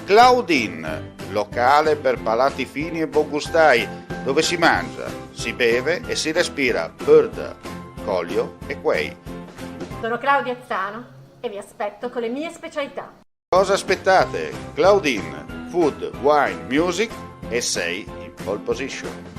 Claudine, locale per palati fini e buongustai, dove si mangia, si beve e si respira bird, Collio e Quay. Sono Claudia Zano e vi aspetto con le mie specialità. Cosa aspettate? Claudine, food, wine, music e sei in pole position.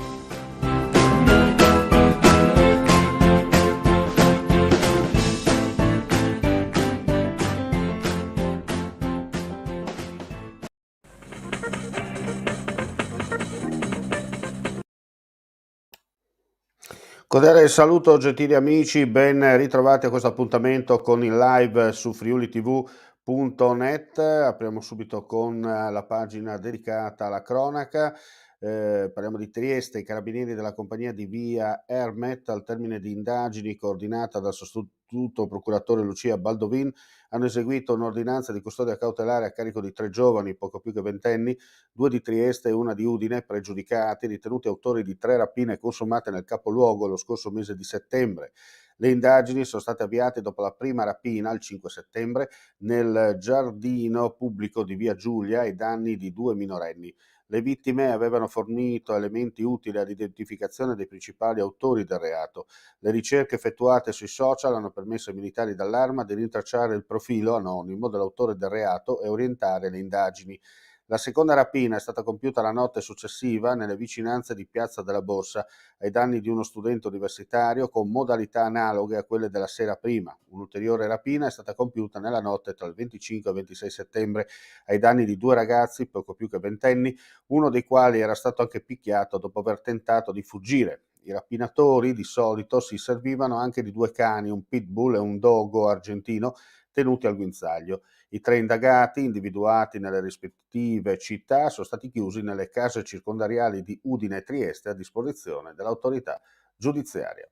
Cordiale il saluto gentili amici, ben ritrovati a questo appuntamento con il live su friulitv.net. Apriamo subito con la pagina dedicata alla cronaca. Parliamo di Trieste. I carabinieri della compagnia di via Ermet, al termine di indagini coordinata dal sostituto procuratore Lucia Baldovin, hanno eseguito un'ordinanza di custodia cautelare a carico di 3 giovani, poco più che ventenni, 2 di Trieste e 1 di Udine, pregiudicati, ritenuti autori di 3 rapine consumate nel capoluogo lo scorso mese di settembre. Le indagini sono state avviate dopo la prima rapina, il 5 settembre, nel giardino pubblico di via Giulia ai danni di 2 minorenni. Le vittime avevano fornito elementi utili all'identificazione dei principali autori del reato. Le ricerche effettuate sui social hanno permesso ai militari d'allarma di rintracciare il profilo anonimo dell'autore del reato e orientare le indagini. La seconda rapina è stata compiuta la notte successiva nelle vicinanze di Piazza della Borsa ai danni di uno studente universitario con modalità analoghe a quelle della sera prima. Un'ulteriore rapina è stata compiuta nella notte tra il 25 e il 26 settembre ai danni di 2 ragazzi poco più che ventenni, uno dei quali era stato anche picchiato dopo aver tentato di fuggire. I rapinatori di solito si servivano anche di 2 cani, un pitbull e un dogo argentino, tenuti al guinzaglio. I 3 indagati, individuati nelle rispettive città, sono stati chiusi nelle case circondariali di Udine e Trieste a disposizione dell'autorità giudiziaria.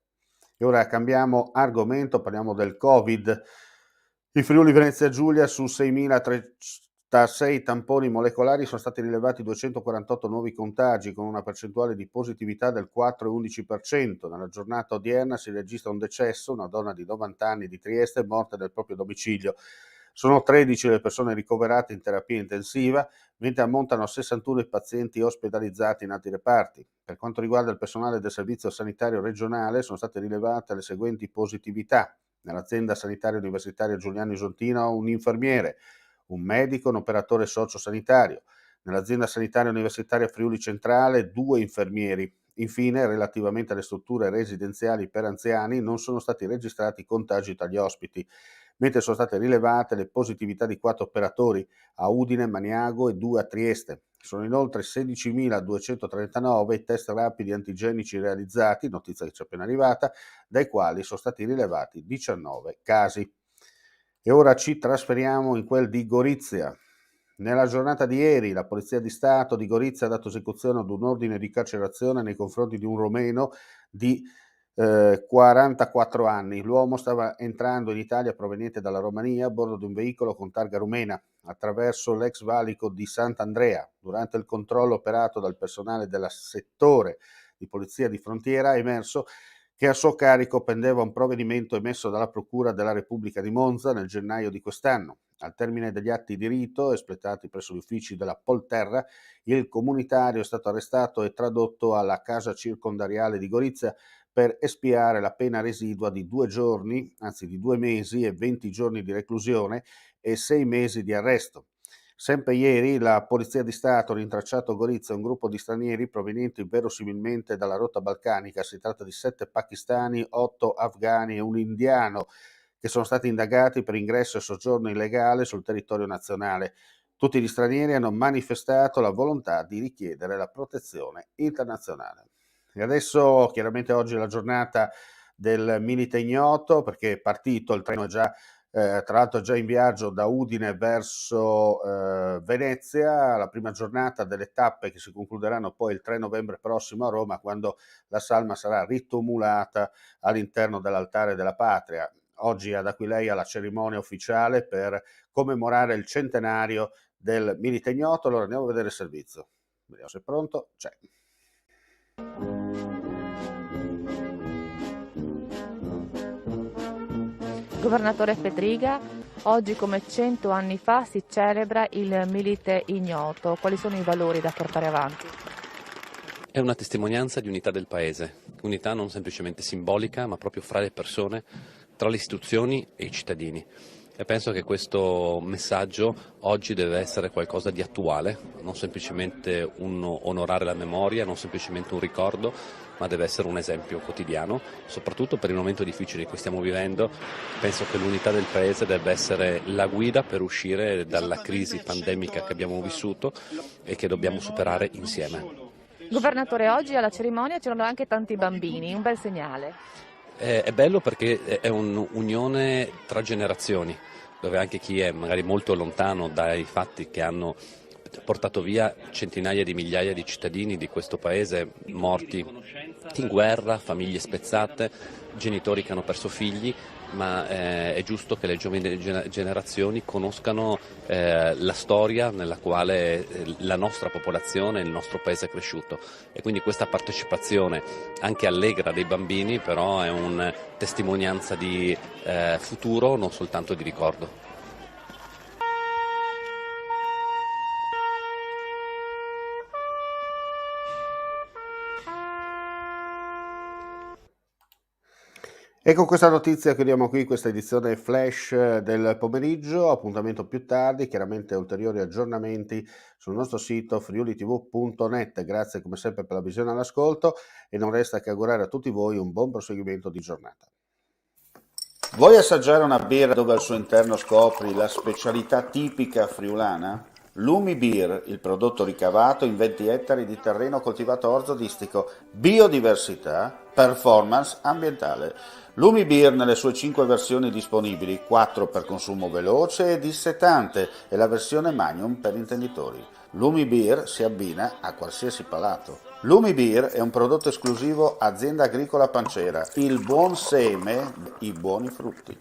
E ora cambiamo argomento, parliamo del Covid. In Friuli Venezia Giulia su 6.036 tamponi molecolari sono stati rilevati 248 nuovi contagi con una percentuale di positività del 4,11%. Nella giornata odierna si registra un decesso, una donna di 90 anni di Trieste morta nel proprio domicilio. Sono 13 le persone ricoverate in terapia intensiva, mentre ammontano a 61 i pazienti ospedalizzati in altri reparti. Per quanto riguarda il personale del Servizio Sanitario Regionale, sono state rilevate le seguenti positività. Nell'azienda sanitaria universitaria Giuliano Isontino un infermiere, un medico, un operatore sociosanitario. Nell'azienda sanitaria universitaria Friuli Centrale 2 infermieri. Infine, relativamente alle strutture residenziali per anziani, non sono stati registrati contagi tra gli ospiti, mentre sono state rilevate le positività di 4 operatori a Udine, Maniago e 2 a Trieste. Sono inoltre 16.239 i test rapidi antigenici realizzati, notizia che ci è appena arrivata, dai quali sono stati rilevati 19 casi. E ora ci trasferiamo in quel di Gorizia. Nella giornata di ieri la Polizia di Stato di Gorizia ha dato esecuzione ad un ordine di carcerazione nei confronti di un romeno di 44 anni. L'uomo stava entrando in Italia proveniente dalla Romania a bordo di un veicolo con targa rumena attraverso l'ex valico di Sant'Andrea. Durante il controllo operato dal personale del settore di polizia di frontiera è emerso che a suo carico pendeva un provvedimento emesso dalla Procura della Repubblica di Monza nel gennaio di quest'anno. Al termine degli atti di rito espletati presso gli uffici della Polterra, il comunitario è stato arrestato e tradotto alla casa circondariale di Gorizia per espiare la pena residua di 2 giorni, anzi di 2 mesi e 20 giorni di reclusione e 6 mesi di arresto. Sempre ieri la Polizia di Stato ha rintracciato a Gorizia un gruppo di stranieri provenienti verosimilmente dalla rotta balcanica. Si tratta di 7 pakistani, 8 afghani e un indiano che sono stati indagati per ingresso e soggiorno illegale sul territorio nazionale. Tutti gli stranieri hanno manifestato la volontà di richiedere la protezione internazionale. E adesso, chiaramente oggi è la giornata del Milite Ignoto, perché è partito, il treno è già tra l'altro è già in viaggio da Udine verso Venezia, la prima giornata delle tappe che si concluderanno poi il 3 novembre prossimo a Roma, quando la salma sarà ritumulata all'interno dell'Altare della Patria. Oggi ad Aquileia la cerimonia ufficiale per commemorare il centenario del Milite Ignoto. Allora andiamo a vedere il servizio. Vediamo se è pronto. C'è. Governatore Fedriga, Oggi, come 100 anni fa, si celebra il Milite Ignoto. Quali sono i valori da portare avanti? È una testimonianza di unità del Paese, unità non semplicemente simbolica, ma proprio fra le persone, tra le istituzioni e i cittadini. E penso che questo messaggio oggi deve essere qualcosa di attuale, non semplicemente un onorare la memoria, non semplicemente un ricordo, ma deve essere un esempio quotidiano, soprattutto per il momento difficile che stiamo vivendo. Penso che l'unità del Paese debba essere la guida per uscire dalla crisi pandemica che abbiamo vissuto e che dobbiamo superare insieme. Governatore, oggi alla cerimonia c'erano anche tanti bambini, un bel segnale. È bello perché è un'unione tra generazioni, dove anche chi è magari molto lontano dai fatti che hanno portato via centinaia di migliaia di cittadini di questo paese, morti in guerra, famiglie spezzate, genitori che hanno perso figli, ma è giusto che le giovani generazioni conoscano la storia nella quale la nostra popolazione, il nostro paese è cresciuto, e quindi questa partecipazione anche allegra dei bambini però è una testimonianza di futuro, non soltanto di ricordo. E con questa notizia chiudiamo qui questa edizione flash del pomeriggio. Appuntamento più tardi, chiaramente ulteriori aggiornamenti sul nostro sito friulitv.net. Grazie come sempre per la visione e l'ascolto, e non resta che augurare a tutti voi un buon proseguimento di giornata. Vuoi assaggiare una birra dove al suo interno scopri la specialità tipica friulana? Lumi Beer, il prodotto ricavato in 20 ettari di terreno coltivato orzodistico, biodiversità, performance ambientale. Lumi Beer nelle sue 5 versioni disponibili, 4 per consumo veloce e dissetante e la versione Magnum per intenditori. Lumi Beer si abbina a qualsiasi palato. Lumi Beer è un prodotto esclusivo Azienda Agricola Pancera, il buon seme, i buoni frutti.